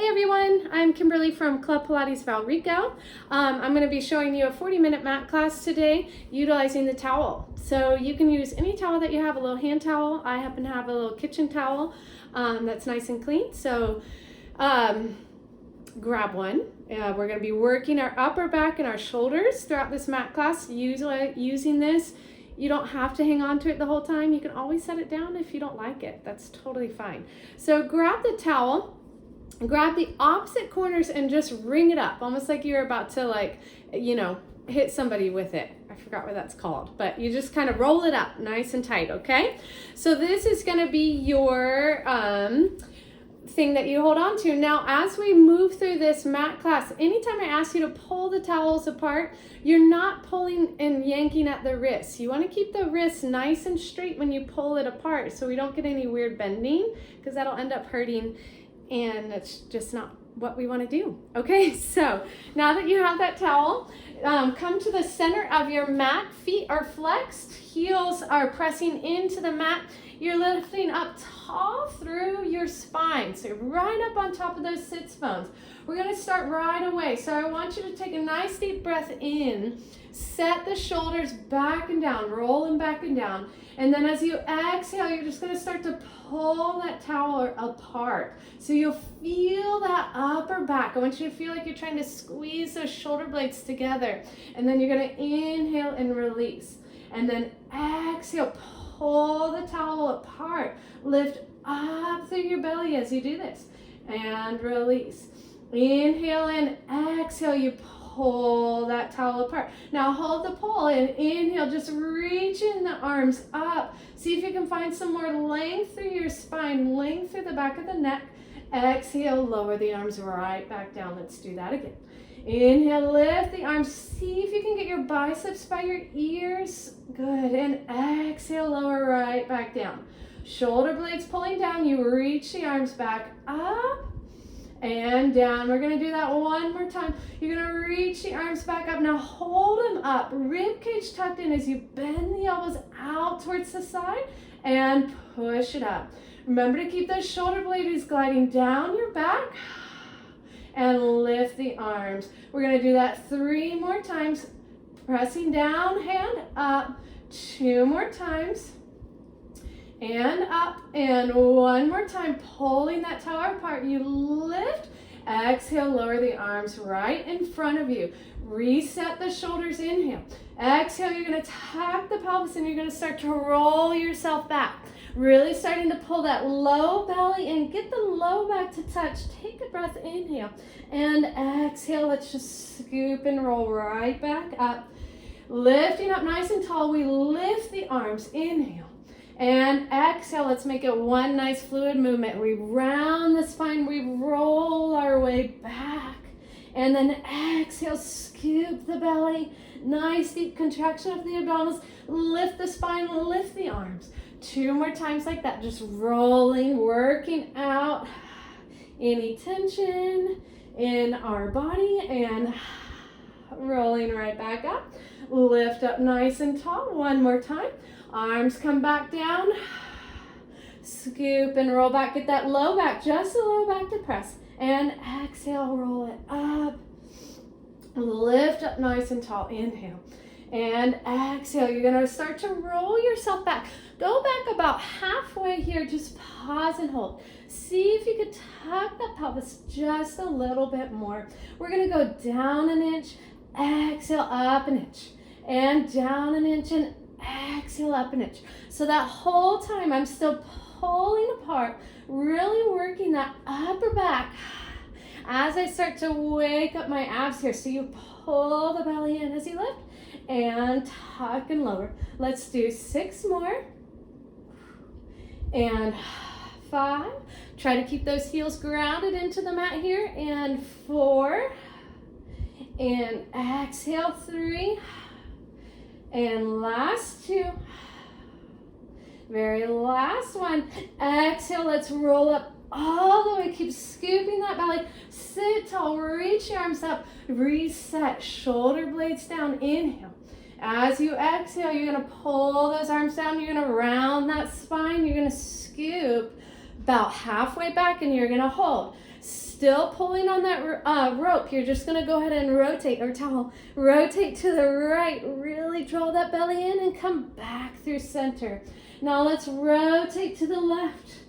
Hi everyone, I'm Kimberly from Club Pilates Valrico. I'm going to be showing you a 40-minute mat class today utilizing the towel. So you can use any towel that you have, a little hand towel. I happen to have a little kitchen towel that's nice and clean. So grab one. We're going to be working our upper back and our shoulders throughout this mat class. Using this, you don't have to hang on to it the whole time. You can always set it down if you don't like it. That's totally fine. So grab the towel, grab the opposite corners and just ring it up, almost like you're about to hit somebody with it. I forgot what that's called, but you just kind of roll it up nice and tight, okay? So this is going to be your thing that you hold on to. Now, as we move through this mat class, anytime I ask you to pull the towels apart, you're not pulling and yanking at the wrists. You want to keep the wrists nice and straight when you pull it apart so we don't get any weird bending, because that'll end up hurting and it's just not what we want to do. Okay, so now that you have that towel, come to the center of your mat. Feet are flexed, heels are pressing into the mat. You're lifting up tall through your spine, so you're right up on top of those sits bones. We're going to start right away. So I want you to take a nice deep breath in, set the shoulders back and down, rolling back and down. And then as you exhale, you're just going to start to pull that towel apart. So you'll feel that upper back. I want you to feel like you're trying to squeeze those shoulder blades together. And then you're going to inhale and release. And then exhale, pull the towel apart. Lift up through your belly as you do this. And release. Inhale and exhale, you pull that towel apart. Now hold the pull and inhale, just reaching the arms up. See if you can find some more length through your spine, length through the back of the neck. Exhale, lower the arms right back down. Let's do that again. Inhale, lift the arms. See if you can get your biceps by your ears. Good. And exhale, lower right back down. Shoulder blades pulling down. You reach the arms back up and down. We're going to do that one more time. You're going to reach the arms back up. Now hold them up. Rib cage tucked in as you bend the elbows out towards the side and push it up. Remember to keep those shoulder blades gliding down your back and lift the arms. We're going to do that 3 more times. Pressing down, hand up. 2 more times. And up, and 1 more time, pulling that tower apart. You lift, exhale, lower the arms right in front of you. Reset the shoulders, inhale. Exhale, you're going to tuck the pelvis and you're going to start to roll yourself back. Really starting to pull that low belly and get the low back to touch. Take a breath, inhale, and exhale. Let's just scoop and roll right back up. Lifting up nice and tall, we lift the arms, inhale. And exhale, let's make it one nice fluid movement. We round the spine, we roll our way back. And then exhale, scoop the belly. Nice deep contraction of the abdominals. Lift the spine, lift the arms. 2 more times like that, just rolling, working out any tension in our body and rolling right back up. Lift up nice and tall. 1 more time. Arms come back down. Scoop and roll back. Get that low back, just a low back to press. And exhale, roll it up. Lift up nice and tall. Inhale. And exhale. You're going to start to roll yourself back. Go back about halfway here. Just pause and hold. See if you could tuck the pelvis just a little bit more. We're going to go down an inch. Exhale, up an inch. And down an inch and exhale, up an inch. So that whole time I'm still pulling apart, really working that upper back as I start to wake up my abs here. So you pull the belly in as you lift and tuck and lower. Let's do 6 more. And 5. Try to keep those heels grounded into the mat here. And 4. And exhale, 3. And last 2. Very last one. Exhale, let's roll up all the way. Keep scooping that belly. Sit tall, reach your arms up. Reset, shoulder blades down. Inhale. As you exhale, you're going to pull those arms down. You're going to round that spine. You're going to scoop about halfway back and you're going to hold. still pulling on that rope, you're just going to go ahead and rotate, or towel, rotate to the right. Really draw that belly in and come back through center. Now let's rotate to the left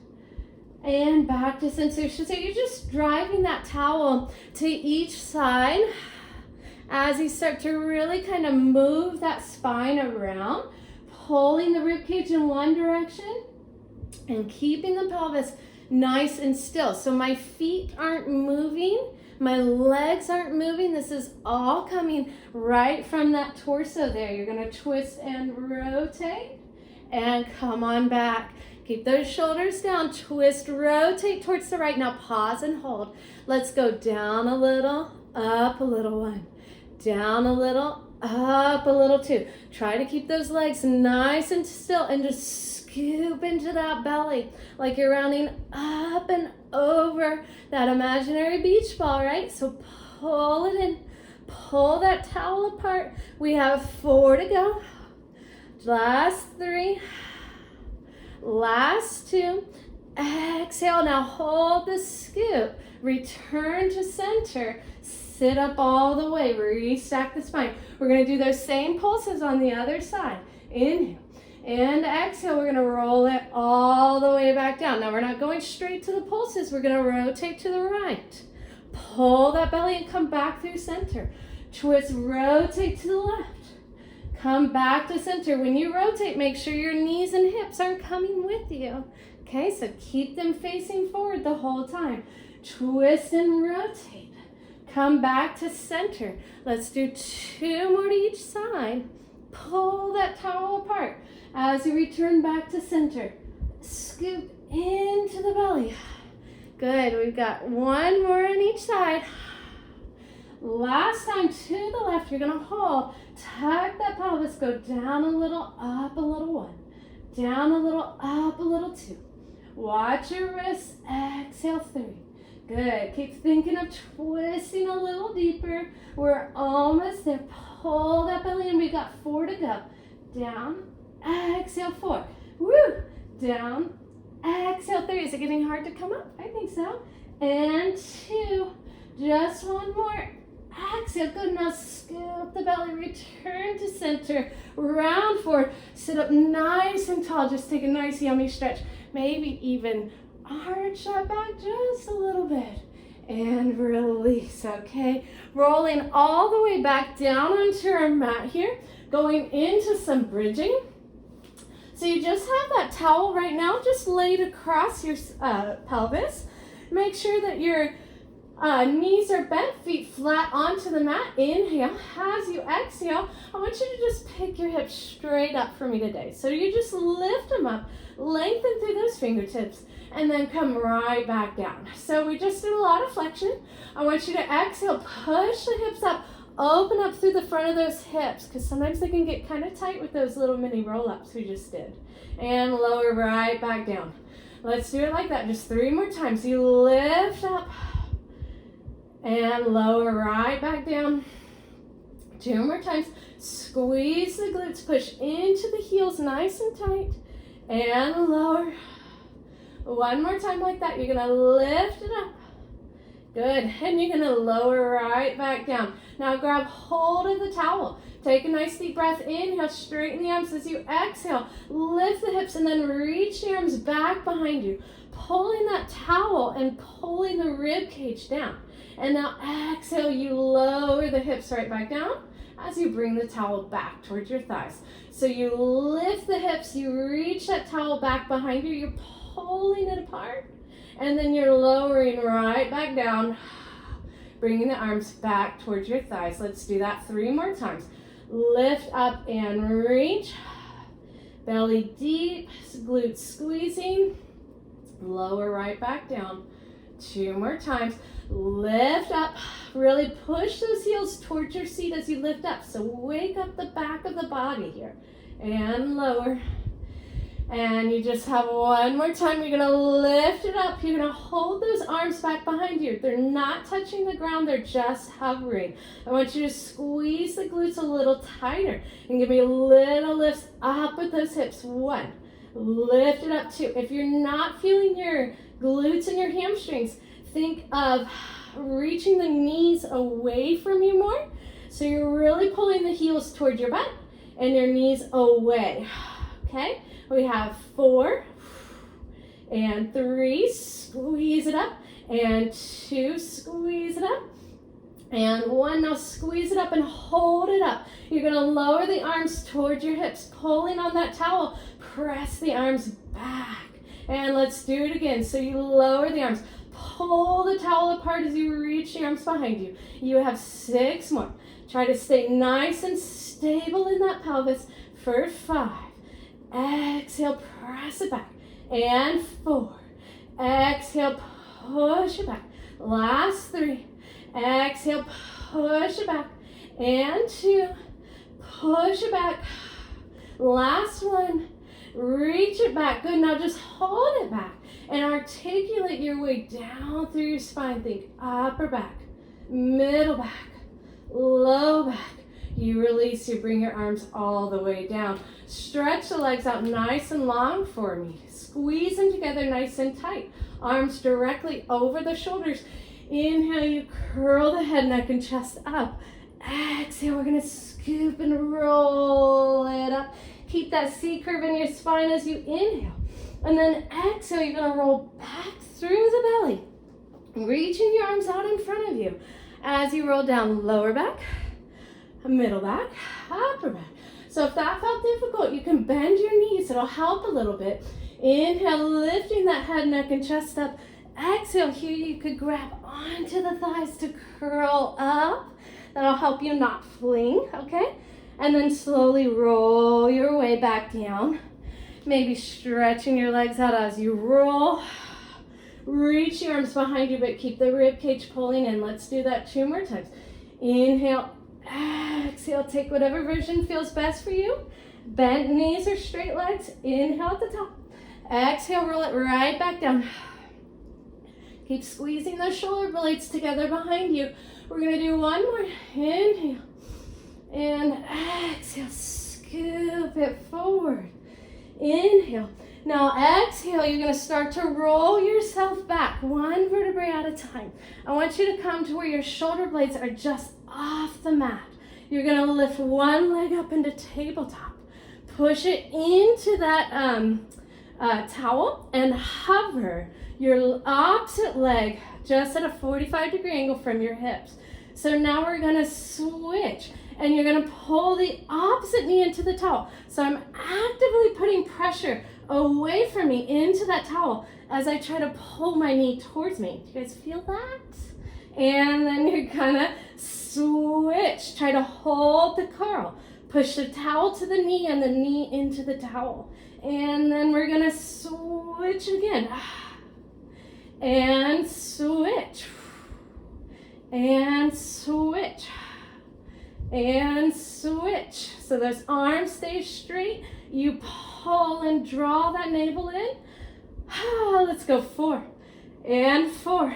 and back to center. So you're just driving that towel to each side as you start to really kind of move that spine around, pulling the rib cage in one direction and keeping the pelvis nice and still. So my feet aren't moving, my legs aren't moving. This is all coming right from that torso there. You're going to twist and rotate and come on back. Keep those shoulders down, twist, rotate towards the right. Now pause and hold. Let's go down a little, up a little, one. Down a little, up a little, two. Try to keep those legs nice and still and just scoop into that belly like you're rounding up and over that imaginary beach ball, right? So pull it in, pull that towel apart. We have 4 to go. Last 3. Last 2. Exhale. Now hold the scoop. Return to center. Sit up all the way. Restack the spine. We're going to do those same pulses on the other side. Inhale and exhale. We're going to roll it all the way back down. Now we're not going straight to the pulses. We're going to rotate to the right. Pull that belly and come back through center. Twist, rotate to the left. Come back to center. When you rotate, make sure your knees and hips aren't coming with you. Okay, so keep them facing forward the whole time. Twist and rotate. Come back to center. Let's do 2 more to each side. Pull that towel apart as you return back to center. Scoop into the belly. Good, we've got 1 more on each side. Last time to the left, you're gonna hold. Tuck that pelvis, go down a little, up a little, 1. Down a little, up a little, 2. Watch your wrists, exhale, 3. Good, keep thinking of twisting a little deeper. We're almost there. Pull that belly in, we got 4 to go. Down, exhale, 4. Woo, down, exhale, 3. Is it getting hard to come up? I think so. And 2, just 1 more. Exhale, good. Now scoop the belly, return to center, round forward, sit up nice and tall. Just take a nice yummy stretch. Maybe even arch that back just a little bit and release, okay? Rolling all the way back down onto our mat here, going into some bridging. So you just have that towel right now just laid across your pelvis. Make sure that your knees are bent, feet flat onto the mat. Inhale. As you exhale, I want you to just pick your hips straight up for me today. So you just lift them up, lengthen through those fingertips, and then come right back down. So we just did a lot of flexion. I want you to exhale, push the hips up, open up through the front of those hips, because sometimes they can get kind of tight with those little mini roll-ups we just did. And lower right back down. Let's do it like that, just 3 more times. You lift up and lower right back down. 2 more times. Squeeze the glutes, push into the heels nice and tight, and lower. 1 more time like that. You're gonna lift it up. Good, and you're gonna lower right back down. Now grab hold of the towel. Take a nice deep breath. Inhale, straighten the arms as you exhale. Lift the hips and then reach the arms back behind you. Pulling that towel and pulling the rib cage down. And now exhale, you lower the hips right back down as you bring the towel back towards your thighs. So you lift the hips, you reach that towel back behind you, you're pulling it apart, and then you're lowering right back down, bringing the arms back towards your thighs. Let's do that 3 more times. Lift up and reach, belly deep, glutes squeezing, lower right back down. 2 more times. Lift up, really push those heels towards your seat as you lift up. So wake up the back of the body here and lower. And you just have 1 more time. You're gonna lift it up. You're gonna hold those arms back behind you. They're not touching the ground, they're just hovering. I want you to squeeze the glutes a little tighter and give me little lifts up with those hips. 1, lift it up. 2. If you're not feeling your glutes and your hamstrings, think of reaching the knees away from you more. So you're really pulling the heels toward your butt and your knees away. Okay, we have 4 and 3, squeeze it up, and 2, squeeze it up, and 1. Now squeeze it up and hold it up. You're gonna lower the arms towards your hips, pulling on that towel. Press the arms back, and let's do it again. So you lower the arms, pull the towel apart as you reach the arms behind you. You have 6 more. Try to stay nice and stable in that pelvis for 5. Exhale, press it back, and 4. Exhale, push it back. Last 3. Exhale, push it back, and 2. Push it back. Last 1. Reach it back. Good. Now just hold it back and articulate your way down through your spine. Think upper back, middle back, low back. You release, you bring your arms all the way down. Stretch the legs out nice and long for me. Squeeze them together nice and tight. Arms directly over the shoulders. Inhale, you curl the head, neck, and chest up. Exhale, we're gonna scoop and roll it up. Keep that C curve in your spine as you inhale. And then exhale, you're gonna roll back through the belly. Reaching your arms out in front of you. As you roll down, lower back, middle back, upper back. So if that felt difficult, you can bend your knees. It'll help a little bit. Inhale, lifting that head, neck, and chest up. Exhale, here you could grab onto the thighs to curl up. That'll help you not fling, okay? And then slowly roll your way back down. Maybe stretching your legs out as you roll. Reach your arms behind you, but keep the rib cage pulling in. Let's do that 2 more times. Inhale, exhale, take whatever version feels best for you. Bent knees or straight legs. Inhale at the top. Exhale, roll it right back down. Keep squeezing those shoulder blades together behind you. We're gonna do 1 more. Inhale. And exhale, scoop it forward. Inhale. Now exhale, you're gonna start to roll yourself back 1 vertebrae at a time. I want you to come to where your shoulder blades are just off the mat. You're gonna lift 1 leg up into tabletop. Push it into that towel and hover your opposite leg just at a 45-degree angle from your hips. So now we're gonna switch. And you're gonna pull the opposite knee into the towel. So I'm actively putting pressure away from me into that towel as I try to pull my knee towards me. Do you guys feel that? And then you're gonna switch. Try to hold the curl. Push the towel to the knee and the knee into the towel. And then we're gonna switch again. And switch. And switch. And switch. So those arms stay straight. You pull and draw that navel in. Let's go 4 and 4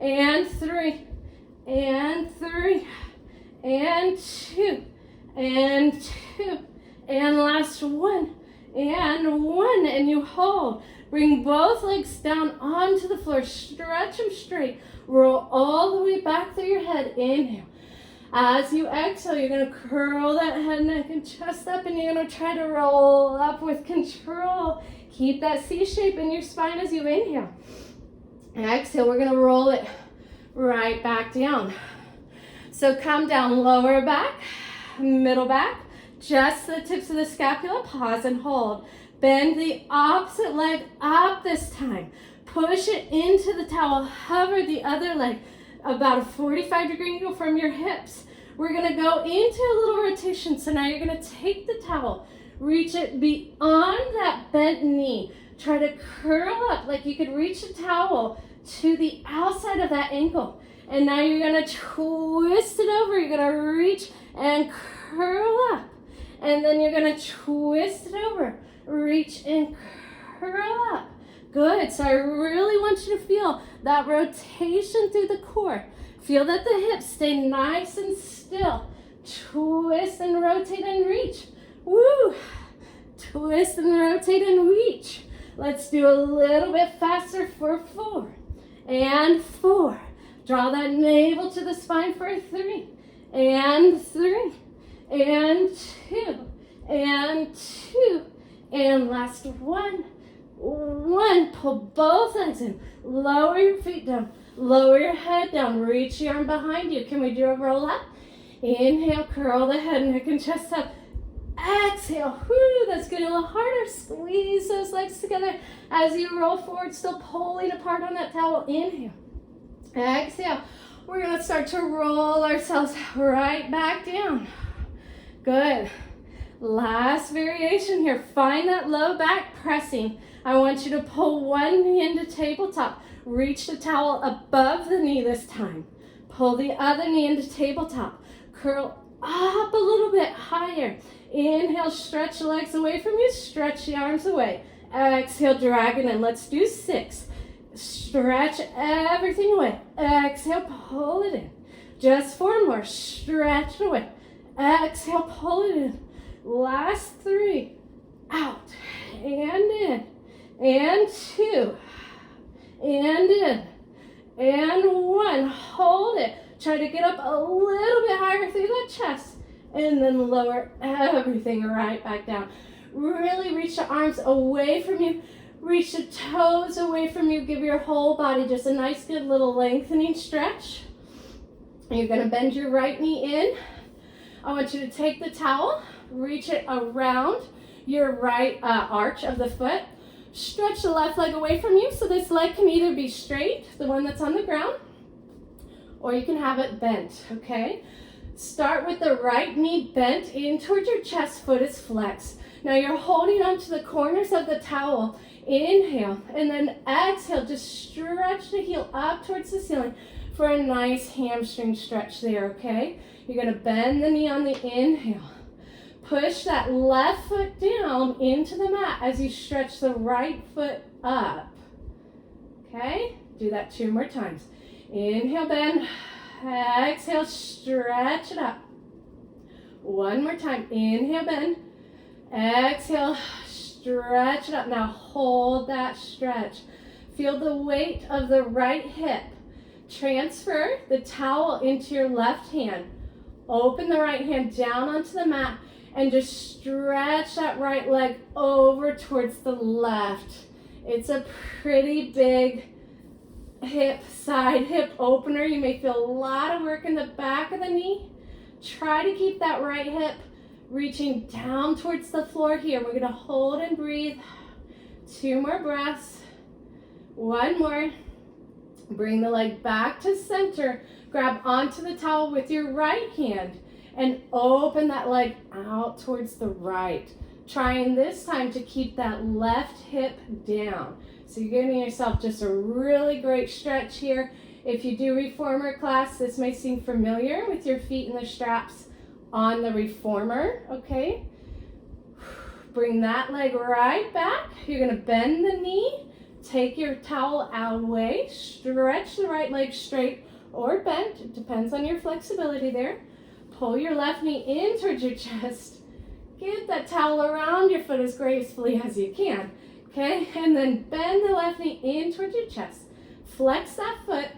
and 3 and 3 and 2 and 2 and last 1 and 1, and you hold. Bring both legs down onto the floor. Stretch them straight. Roll all the way back through your head. Inhale. As you exhale, you're going to curl that head, neck, and chest up, and you're going to try to roll up with control. Keep that C shape in your spine as you inhale. And exhale, we're going to roll it right back down. So come down, lower back, middle back, just the tips of the scapula. Pause and hold. Bend the opposite leg up this time. Push it into the towel. Hover the other leg about a 45-degree angle from your hips. We're gonna go into a little rotation. So now you're gonna take the towel, reach it beyond that bent knee. Try to curl up like you could reach the towel to the outside of that ankle. And now you're gonna twist it over. You're gonna reach and curl up. And then you're gonna twist it over. Reach and curl up. Good. So I really want you to feel that rotation through the core. Feel that the hips stay nice and still. Twist and rotate and reach. Woo! Twist and rotate and reach. Let's do a little bit faster for 4 and 4. Draw that navel to the spine for 3, and 3, and 2, and 2, and last 1. 1. Pull both legs in. Lower your feet down. Lower your head down. Reach your arm behind you. Can we do a roll up? Inhale, curl the head, neck, and chest up. Exhale. Whoo, that's getting a little harder. Squeeze those legs together as you roll forward, still pulling apart on that towel. Inhale. Exhale. We're going to start to roll ourselves right back down. Good. Last variation here. Find that low back pressing. I want you to pull one knee into tabletop. Reach the towel above the knee this time. Pull the other knee into tabletop. Curl up a little bit higher. Inhale, stretch the legs away from you. Stretch the arms away. Exhale, drag it in. Let's do 6. Stretch everything away. Exhale, pull it in. Just 4 more. Stretch it away. Exhale, pull it in. Last 3. Out. And in. And 2. And in. And 1. Hold it. Try to get up a little bit higher through that chest. And then lower everything right back down. Really reach the arms away from you. Reach the toes away from you. Give your whole body just a nice, good little lengthening stretch. You're going to bend your right knee in. I want you to take the towel, reach it around your right arch of the foot. Stretch the left leg away from you. So this leg can either be straight, the one that's on the ground, or you can have it bent, okay? Start with the right knee bent in towards your chest, foot is flexed. Now you're holding onto the corners of the towel. Inhale, and then exhale. Just stretch the heel up towards the ceiling for a nice hamstring stretch there, okay? You're gonna bend the knee on the inhale. Push that left foot down into the mat as you stretch the right foot up, okay? Do that 2 more times. Inhale, bend. Exhale, stretch it up. 1 more time. Inhale, bend. Exhale, stretch it up. Now hold that stretch. Feel the weight of the right hip. Transfer the towel into your left hand. Open the right hand down onto the mat and just stretch that right leg over towards the left. It's a pretty big side hip opener. You may feel a lot of work in the back of the knee. Try to keep that right hip reaching down towards the floor here. We're going to hold and breathe. 2 more breaths. 1 more. Bring the leg back to center. Grab onto the towel with your right hand and open that leg out towards the right. Trying this time to keep that left hip down. So you're giving yourself just a really great stretch here. If you do reformer class, this may seem familiar with your feet in the straps on the reformer, okay? Bring that leg right back. You're gonna bend the knee, take your towel away, stretch the right leg straight or bent, it depends on your flexibility there. Pull your left knee in towards your chest. Get that towel around your foot as gracefully as you can, okay? And then bend the left knee in towards your chest. Flex that foot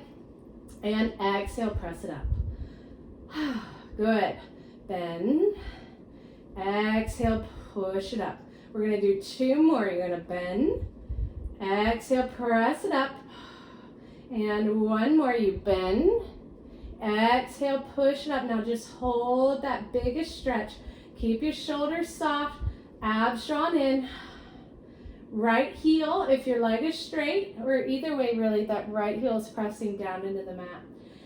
and exhale, press it up. Good. Bend, exhale, push it up. We're gonna do 2 more. You're gonna bend, exhale, press it up. And 1 more, you bend, exhale, push it up. Now just hold that biggest stretch. Keep your shoulders soft, abs drawn in. Right heel, if your leg is straight, or either way really, that right heel is pressing down into the mat.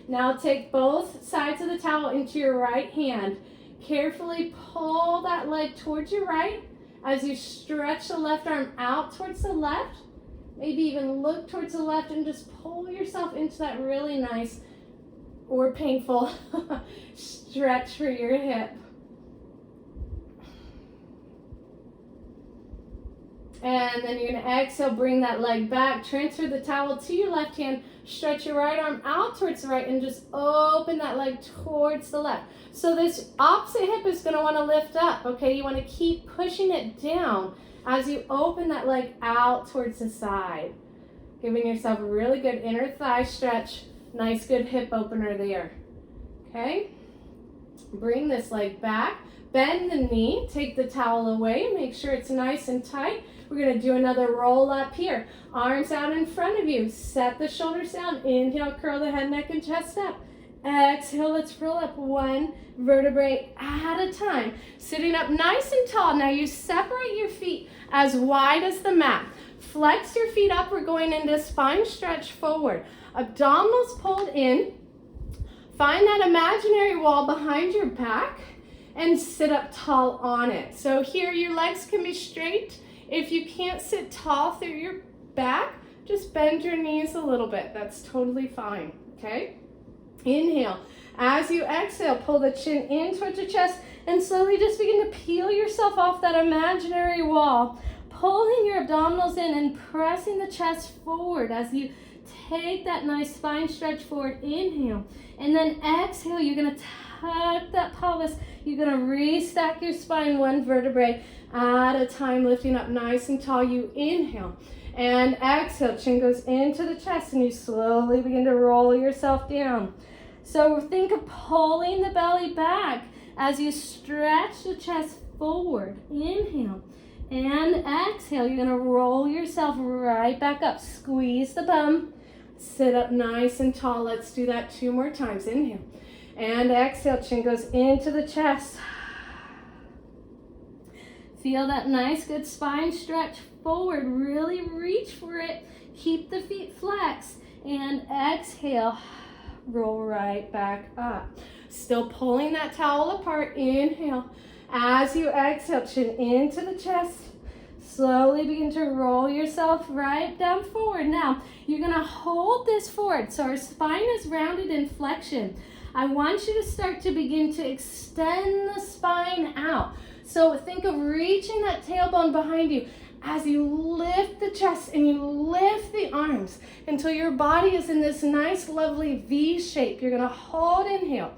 Now take both sides of the towel into your right hand. Carefully pull that leg towards your right as you stretch the left arm out towards the left. Maybe even look towards the left and just pull yourself into that really nice or painful stretch for your hip. And then you're going to exhale, bring that leg back, transfer the towel to your left hand, stretch your right arm out towards the right, and just open that leg towards the left. So this opposite hip is going to want to lift up, okay? You want to keep pushing it down as you open that leg out towards the side. Giving yourself a really good inner thigh stretch. Nice, good hip opener there. Okay? Bring this leg back. Bend the knee. Take the towel away. Make sure it's nice and tight. We're going to do another roll up here. Arms out in front of you. Set the shoulders down. Inhale, curl the head, neck, and chest up. Exhale, let's roll up one vertebrae at a time. Sitting up nice and tall. Now you separate your feet as wide as the mat. Flex your feet up. We're going into spine stretch forward. Abdominals pulled in. Find that imaginary wall behind your back and sit up tall on it. So here your legs can be straight. If you can't sit tall through your back, just bend your knees a little bit. That's totally fine, okay? Inhale. As you exhale, pull the chin in towards your chest and slowly just begin to peel yourself off that imaginary wall. Pulling your abdominals in and pressing the chest forward as you take that nice spine stretch forward. Inhale. And then exhale, you're going to tuck that pelvis. You're going to restack your spine one vertebrae at a time, lifting up nice and tall. You inhale. And exhale, chin goes into the chest and you slowly begin to roll yourself down. So think of pulling the belly back as you stretch the chest forward. Inhale and exhale. You're going to roll yourself right back up. Squeeze the bum. Sit up nice and tall. Let's do that 2 more times. Inhale and exhale. Chin goes into the chest. Feel that nice, good spine stretch forward. Really reach for it. Keep the feet flexed. And exhale. Roll right back up. Still pulling that towel apart. Inhale. As you exhale, chin into the chest. Slowly begin to roll yourself right down forward. Now, you're going to hold this forward. So our spine is rounded in flexion. I want you to start to begin to extend the spine out. So think of reaching that tailbone behind you as you lift the chest and you lift the arms until your body is in this nice, lovely V shape. You're going to hold, inhale.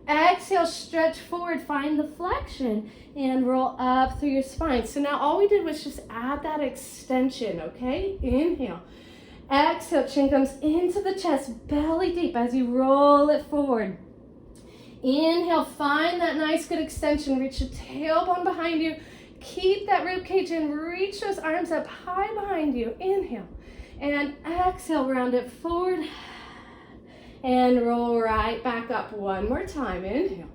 Exhale, stretch forward, find the flexion, and roll up through your spine. So now all we did was just add that extension, okay? Inhale. Exhale, chin comes into the chest, belly deep as you roll it forward. Inhale, find that nice good extension. Reach the tailbone behind you. Keep that rib cage in. Reach those arms up high behind you. Inhale. And exhale, round it forward. And roll right back up. One more time. Inhale.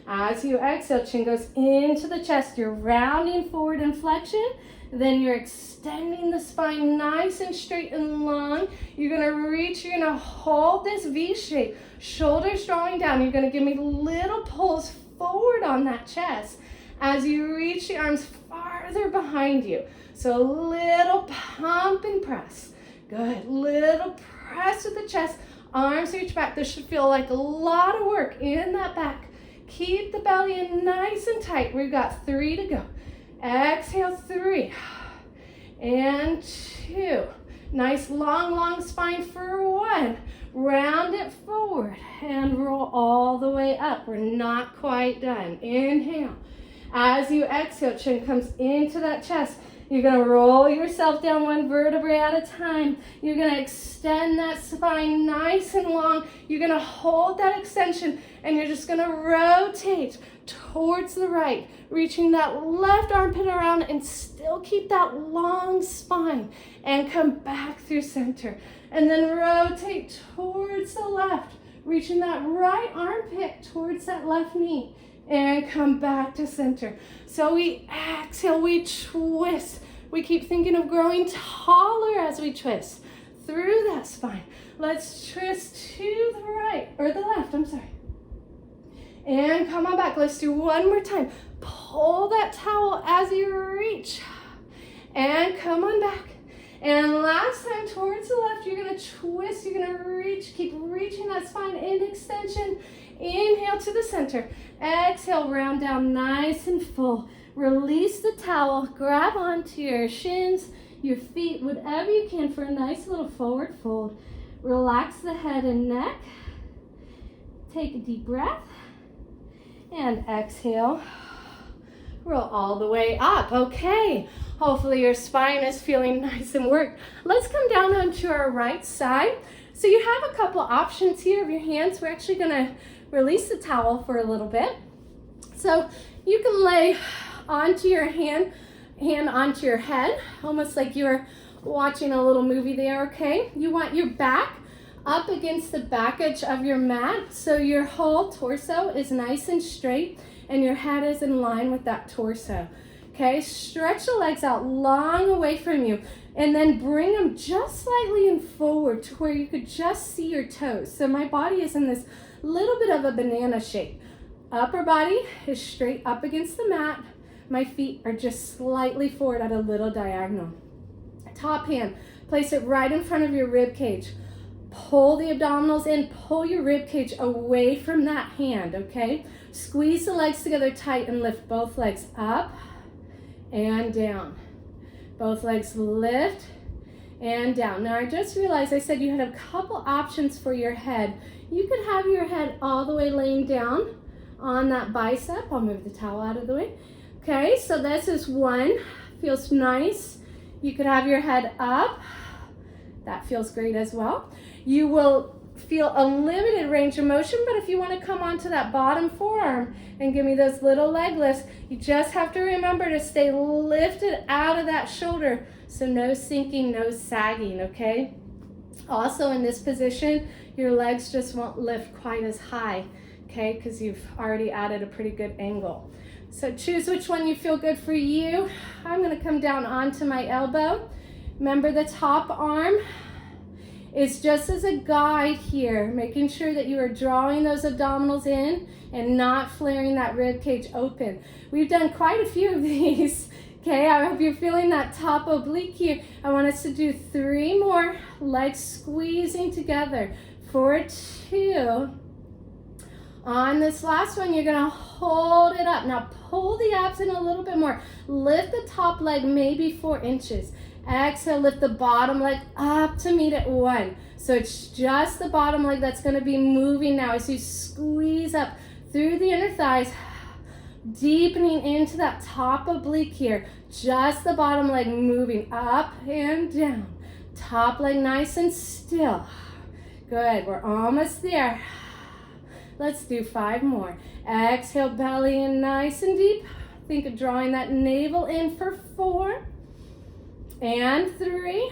As you exhale, chin goes into the chest. You're rounding forward in flexion. Then you're extending the spine nice and straight and long. You're going to reach, you're going to hold this V shape. Shoulders drawing down. You're going to give me little pulls forward on that chest as you reach the arms farther behind you. So little pump and press. Good. Little press with the chest. Arms reach back. This should feel like a lot of work in that back. Keep the belly in nice and tight. We've got 3 to go. Exhale, 3 and 2. Nice long spine for 1. Round it forward and roll all the way up. We're not quite done. Inhale. As you exhale, chin comes into that chest. You're going to roll yourself down 1 vertebrae at a time. You're going to extend that spine nice and long. You're going to hold that extension and you're just going to rotate towards the right, reaching that left armpit around and still keep that long spine and come back through center. And then rotate towards the left, reaching that right armpit towards that left knee. And come back to center. So we exhale, we twist. We keep thinking of growing taller as we twist through that spine. Let's twist to the right, or the left, I'm sorry. And come on back. Let's do 1 more time. Pull that towel as you reach. And come on back. And last time towards the left, you're going to twist. You're going to reach. Keep reaching that spine in extension. Inhale to the center. Exhale, round down nice and full. Release the towel. Grab onto your shins, your feet, whatever you can for a nice little forward fold. Relax the head and neck. Take a deep breath. And exhale. Roll all the way up. Okay. Hopefully your spine is feeling nice and worked. Let's come down onto our right side. So you have a couple options here of your hands. We're actually going to release the towel for a little bit. So you can lay onto your hand onto your head, almost like you're watching a little movie there, okay? You want your back up against the back edge of your mat, so your whole torso is nice and straight and your head is in line with that torso. Okay, stretch the legs out long away from you and then bring them just slightly in forward to where you could just see your toes. So my body is in this little bit of a banana shape. Upper body is straight up against the mat. My feet are just slightly forward at a little diagonal. Top hand, place it right in front of your rib cage. Pull the abdominals in, pull your rib cage away from that hand, okay? Squeeze the legs together tight and lift both legs up and down. Both legs lift and down. Now I just realized I said you had a couple options for your head. You could have your head all the way laying down on that bicep. I'll move the towel out of the way. Okay, so this is one. Feels nice. You could have your head up. That feels great as well. You will feel a limited range of motion, but if you want to come onto that bottom forearm and give me those little leg lifts, you just have to remember to stay lifted out of that shoulder. So no sinking, no sagging, okay? Also in this position, your legs just won't lift quite as high, okay? Because you've already added a pretty good angle. So choose which one you feel good for you. I'm going to come down onto my elbow. Remember the top arm is just as a guide here, making sure that you are drawing those abdominals in and not flaring that rib cage open. We've done quite a few of these. Okay, I hope you're feeling that top oblique here. I want us to do 3 more, legs squeezing together for 2. On this last one, you're gonna hold it up. Now pull the abs in a little bit more. Lift the top leg maybe 4 inches. Exhale, lift the bottom leg up to meet at 1. So it's just the bottom leg that's gonna be moving now as you squeeze up through the inner thighs, deepening into that top oblique here. Just the bottom leg moving up and down. Top leg nice and still. Good, we're almost there. Let's do 5 more. Exhale, belly in nice and deep. Think of drawing that navel in for 4. And 3.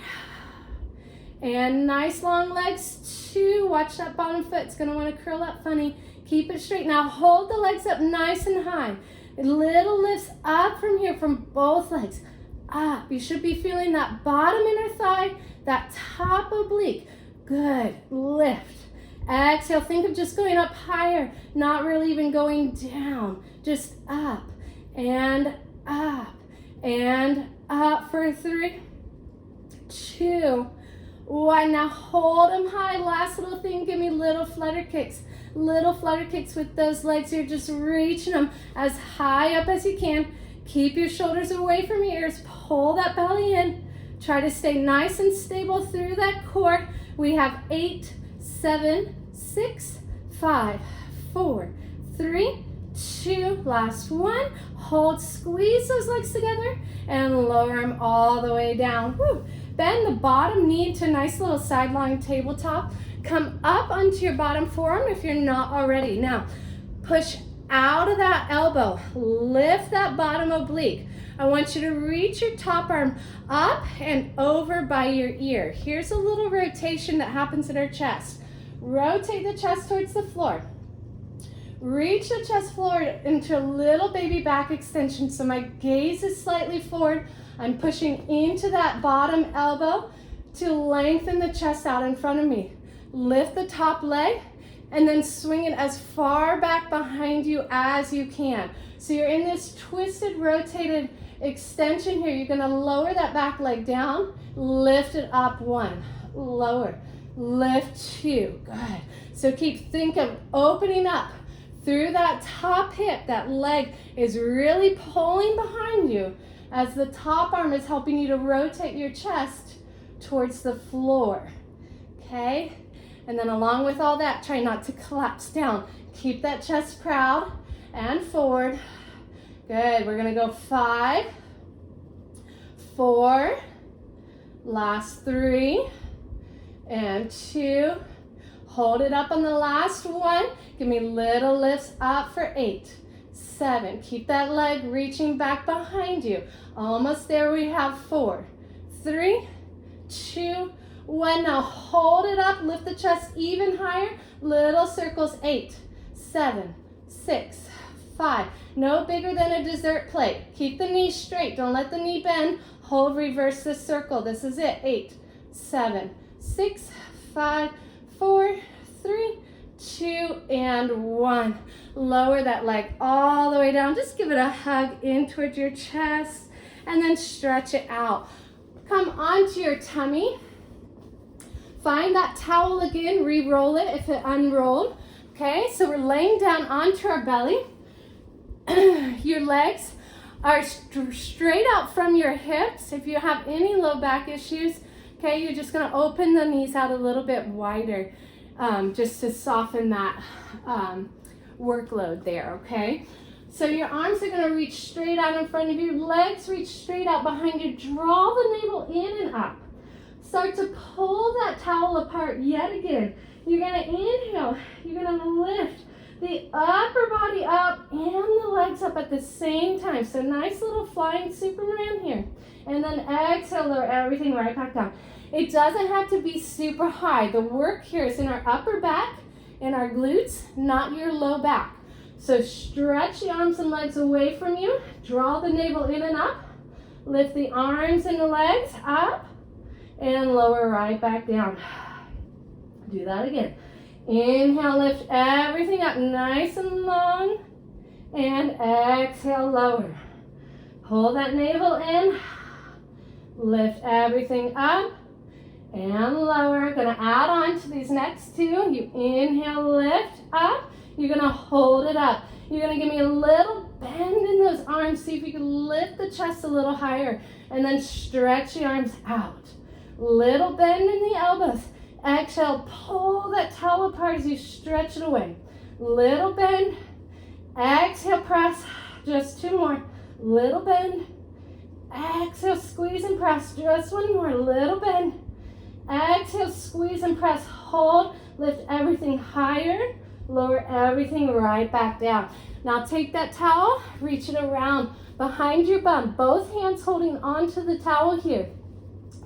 And nice long legs, 2. Watch that bottom foot. It's going to want to curl up funny. Keep it straight. Now hold the legs up nice and high. Little lifts up from here from both legs. Up. You should be feeling that bottom inner thigh, that top oblique. Good. Lift. Exhale, think of just going up higher, not really even going down, just up and up and up for 3, 2, 1. Now hold them high. Last little thing, give me little flutter kicks. Little flutter kicks with those legs. You're just reaching them as high up as you can. Keep your shoulders away from your ears. Pull that belly in. Try to stay nice and stable through that core. We have 8, 7, 6, 5, 4, 3, 2, last one. Hold, squeeze those legs together and lower them all the way down. Woo. Bend the bottom knee to a nice little side lying tabletop. Come up onto your bottom forearm if you're not already. Now, push out of that elbow. Lift that bottom oblique. I want you to reach your top arm up and over by your ear. Here's a little rotation that happens in our chest. Rotate the chest towards the floor. Reach the chest forward into a little baby back extension. So my gaze is slightly forward. I'm pushing into that bottom elbow to lengthen the chest out in front of me. Lift the top leg and then swing it as far back behind you as you can. So you're in this twisted, rotated extension here. You're gonna lower that back leg down, lift it up 1, lower, lift 2, good. So think of opening up through that top hip. That leg is really pulling behind you as the top arm is helping you to rotate your chest towards the floor, okay? And then along with all that, try not to collapse down. Keep that chest proud and forward. Good. We're going to go 5, 4, last 3, and 2. Hold it up on the last one. Give me little lifts up for 8, 7. Keep that leg reaching back behind you. Almost there. We have 4, 3, 2, 1. Now hold it up. Lift the chest even higher. Little circles. 8, 7, 6, 5. No bigger than a dessert plate. Keep the knees straight. Don't let the knee bend. Hold, reverse the circle. This is it. 8, 7, 6, 5, 4, 3, 2, and 1. Lower that leg all the way down. Just give it a hug in towards your chest and then stretch it out. Come onto your tummy. Find that towel again. Re-roll it if it unrolled. Okay, so we're laying down onto our belly. Your legs are straight out from your hips. If you have any low back issues, okay, you're just going to open the knees out a little bit wider just to soften that workload there, okay? So your arms are going to reach straight out in front of you. Legs reach straight out behind you. Draw the navel in and up. Start to pull that towel apart yet again. You're going to inhale. You're going to lift the upper body up and the legs up at the same time. So nice little flying Superman here. And then exhale, lower everything right back down. It doesn't have to be super high. The work here is in our upper back and our glutes, not your low back. So stretch the arms and legs away from you. Draw the navel in and up. Lift the arms and the legs up and lower right back down. Do that again. Inhale, lift everything up nice and long. And exhale, lower. Pull that navel in. Lift everything up and lower. Gonna add on to these next 2. You inhale, lift up. You're gonna hold it up. You're gonna give me a little bend in those arms. See if you can lift the chest a little higher. And then stretch the arms out. Little bend in the elbows. Exhale, pull that towel apart as you stretch it away. Little bend. Exhale, press. Just 2 more. Little bend. Exhale, squeeze and press. Just 1 more. Little bend. Exhale, squeeze and press. Hold. Lift everything higher. Lower everything right back down. Now take that towel. Reach it around behind your bum. Both hands holding onto the towel here.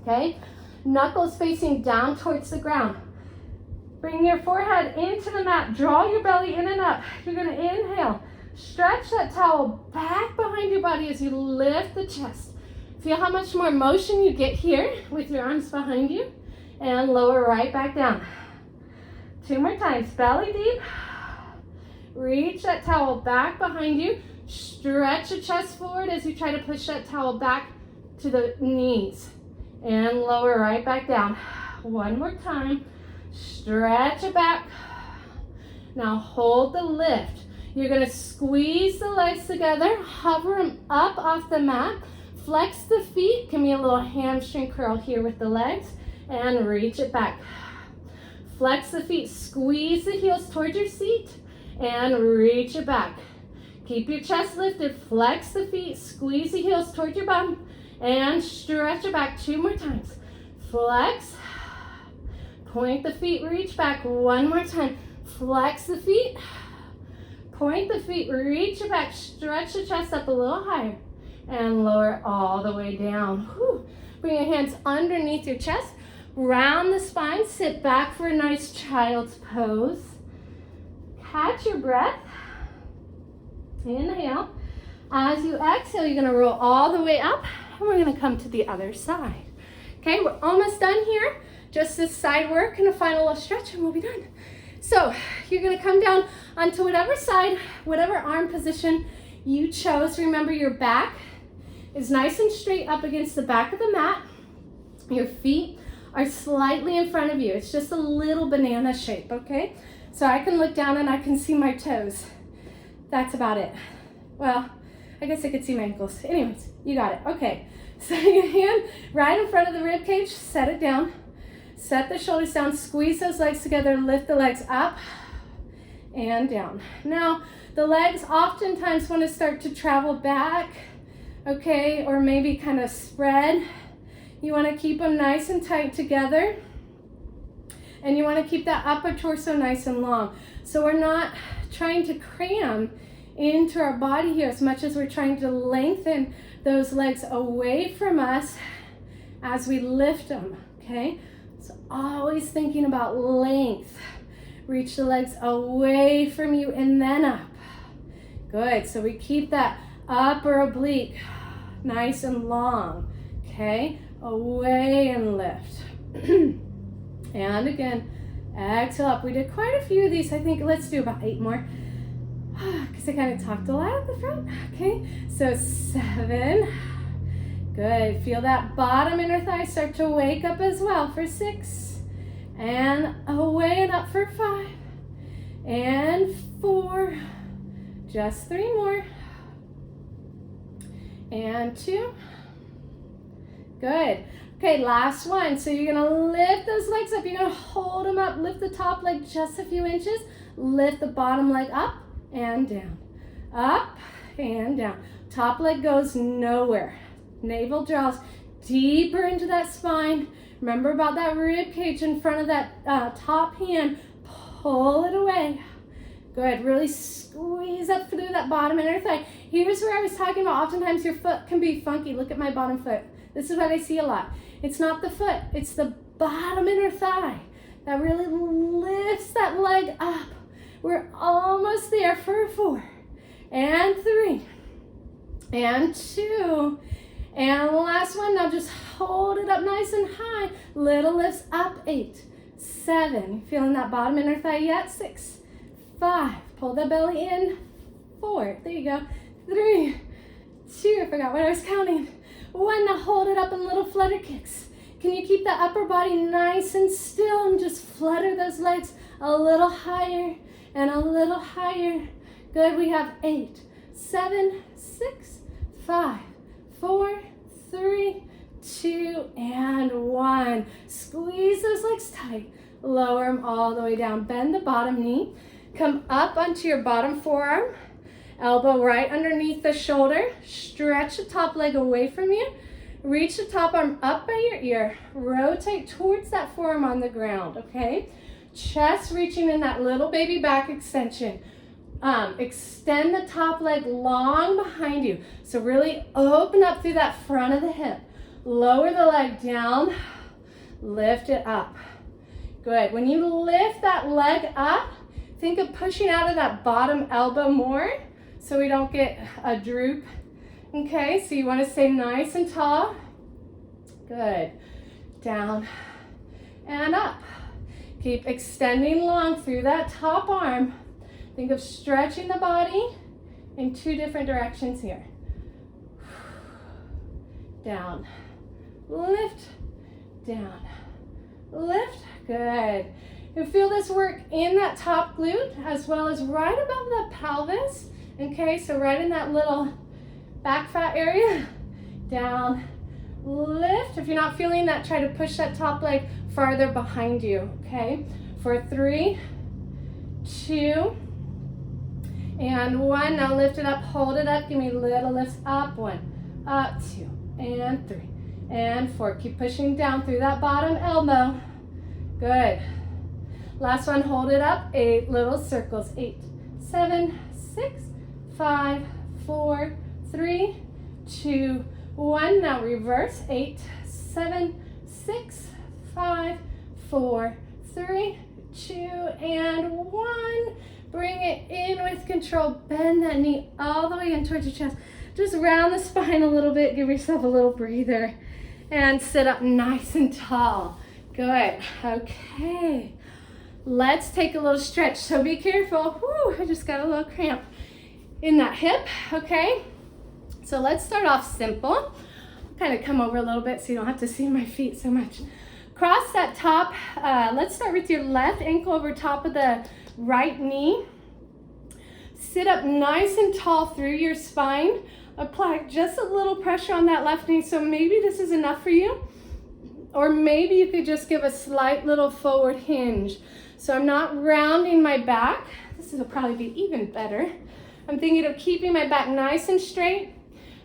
Okay? Knuckles facing down towards the ground. Bring your forehead into the mat. Draw your belly in and up. You're going to inhale. Stretch that towel back behind your body as you lift the chest. Feel how much more motion you get here with your arms behind you. And lower right back down. 2 more times. Belly deep. Reach that towel back behind you. Stretch the chest forward as you try to push that towel back to the knees. And lower right back down. 1 more time. Stretch it back. Now hold the lift. You're going to squeeze the legs together. Hover them up off the mat. Flex the feet. Give me a little hamstring curl here with the legs. And reach it back. Flex the feet. Squeeze the heels towards your seat. And reach it back. Keep your chest lifted. Flex the feet. Squeeze the heels towards your bum. And stretch it back 2 more times. Flex. Point the feet, reach back 1 more time. Flex the feet. Point the feet, reach it back. Stretch the chest up a little higher. And lower all the way down. Whew. Bring your hands underneath your chest. Round the spine. Sit back for a nice child's pose. Catch your breath. Inhale. As you exhale, you're going to roll all the way up. And we're going to come to the other side. Okay, we're almost done here. Just this side work and a final little stretch and we'll be done. So you're going to come down onto whatever side, whatever arm position you chose. Remember your back is nice and straight up against the back of the mat. Your feet are slightly in front of you. It's just a little banana shape, okay? So I can look down and I can see my toes. That's about it. Well, I guess I could see my ankles. Anyways, you got it. Okay. So your hand right in front of the rib cage, set it down. Set the shoulders down, squeeze those legs together, lift the legs up and down. Now, the legs oftentimes want to start to travel back, okay, or maybe kind of spread. You want to keep them nice and tight together, and you want to keep that upper torso nice and long. So we're not trying to cram into our body here as much as we're trying to lengthen those legs away from us as we lift them, okay? So always thinking about length. Reach the legs away from you and then up. Good, so we keep that upper oblique nice and long, okay? Away and lift. And again, exhale up. We did quite a few of these. I think let's do about 8 more because I kind of talked a lot at the front. Okay, so 7. Good. Feel that bottom inner thigh start to wake up as well for 6. And away and up for 5. And 4. Just 3 more. And 2. Good. Okay, last one. So you're gonna lift those legs up. You're gonna hold them up. Lift the top leg just a few inches. Lift the bottom leg up and down. Up and down. Top leg goes nowhere. Navel draws deeper into that spine. Remember about that rib cage in front of that top hand. Pull it away. Good. Really squeeze up through that bottom inner thigh. Here's where I was talking about oftentimes your foot can be funky. Look at my bottom foot. This is what I see a lot. It's not the foot, it's the bottom inner thigh that really lifts that leg up. We're almost there for 4 and 3 and 2 and last one. Now just hold it up nice and high. Little lifts up. 8, 7. Feeling that bottom inner thigh yet? 6, 5. Pull the belly in. 4. There you go. 3, 2. I forgot what I was counting. 1. Now hold it up in little flutter kicks. Can you keep the upper body nice and still and just flutter those legs a little higher and a little higher? Good. We have 8, 7, 6, 5, 4, 3, 2, and 1. Squeeze those legs tight. Lower them all the way down. Bend the bottom knee. Come up onto your bottom forearm. Elbow right underneath the shoulder. Stretch the top leg away from you. Reach the top arm up by your ear. Rotate towards that forearm on the ground, okay? Chest reaching in that little baby back extension. Extend the top leg long behind you. So really open up through that front of the hip. Lower the leg down. Lift it up. Good. When you lift that leg up, think of pushing out of that bottom elbow more, so we don't get a droop. Okay, so you want to stay nice and tall. Good. Down and up. Keep extending long through that top arm. Think of stretching the body in 2 different directions here. Down, lift, down, lift. Good. You feel this work in that top glute as well as right above the pelvis. Okay, so right in that little back fat area. Down, lift. If you're not feeling that, try to push that top leg farther behind you. Okay, for 3, 2, and 1. Now lift it up, hold it up. Give me little lifts up. 1, up, 2, and 3, and 4. Keep pushing down through that bottom elbow. Good. Last one, hold it up. 8 little circles. 8, 7, 6, 5, 4, 3, 2, 1. Now reverse. 8, 7, 6, 5, 4, 3, 2, and 1. Bring it in with control. Bend that knee all the way in towards your chest. Just round the spine a little bit. Give yourself a little breather. And sit up nice and tall. Good. Okay. Let's take a little stretch. So be careful. Whew, I just got a little cramp in that hip. Okay. So let's start off simple. Kind of come over a little bit so you don't have to see my feet so much. Cross that top. Let's start with your left ankle over top of the right knee. Sit up nice and tall through your spine. Apply just a little pressure on that left knee. So maybe this is enough for you. Or maybe you could just give a slight little forward hinge. So I'm not rounding my back. This will probably be even better. I'm thinking of keeping my back nice and straight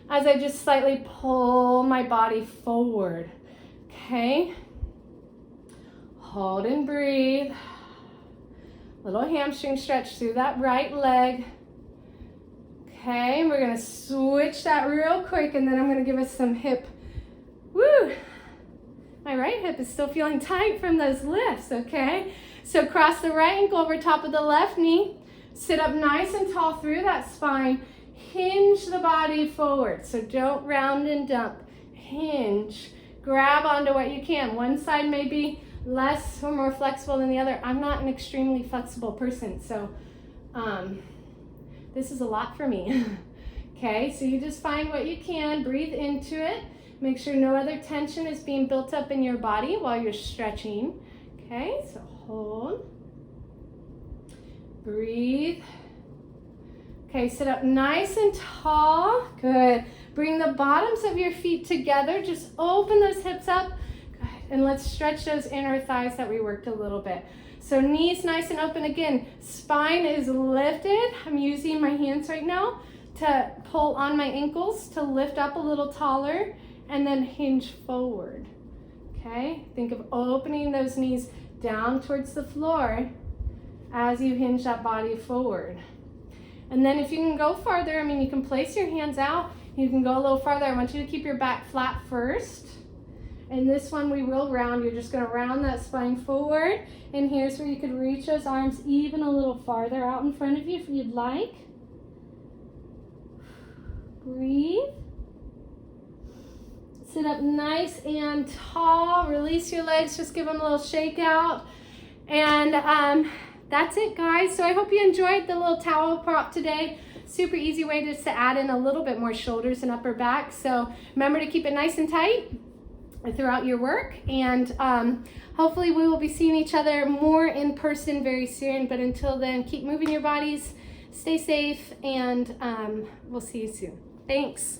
as I just slightly pull my body forward. Okay. Hold and breathe. Little hamstring stretch through that right leg. Okay, and we're gonna switch that real quick, and then I'm gonna give us some hip. Woo! My right hip is still feeling tight from those lifts, okay? So cross the right ankle over top of the left knee. Sit up nice and tall through that spine. Hinge the body forward, so don't round and dump. Hinge. Grab onto what you can. One side may be less or more flexible than the other. I'm not an extremely flexible person, so this is a lot for me. Okay, so you just find what you can, breathe into it. Make sure no other tension is being built up in your body while you're stretching. Okay, so hold, breathe. Okay, sit up nice and tall. Good. Bring the bottoms of your feet together. Just open those hips up. Good. And let's stretch those inner thighs that we worked a little bit. So knees nice and open again. Spine is lifted. I'm using my hands right now to pull on my ankles to lift up a little taller and then hinge forward. Okay? Think of opening those knees down towards the floor as you hinge that body forward. And then if you can go farther, you can place your hands out. You can go a little farther. I want you to keep your back flat first. And this one we will round. You're just gonna round that spine forward. And here's where you could reach those arms even a little farther out in front of you if you'd like. Breathe. Sit up nice and tall. Release your legs. Just give them a little shake out. And that's it, guys. So I hope you enjoyed the little towel prop today. Super easy way just to add in a little bit more shoulders and upper back. So remember to keep it nice and tight throughout your work. And hopefully we will be seeing each other more in person very soon. But until then, keep moving your bodies, stay safe, and we'll see you soon. Thanks.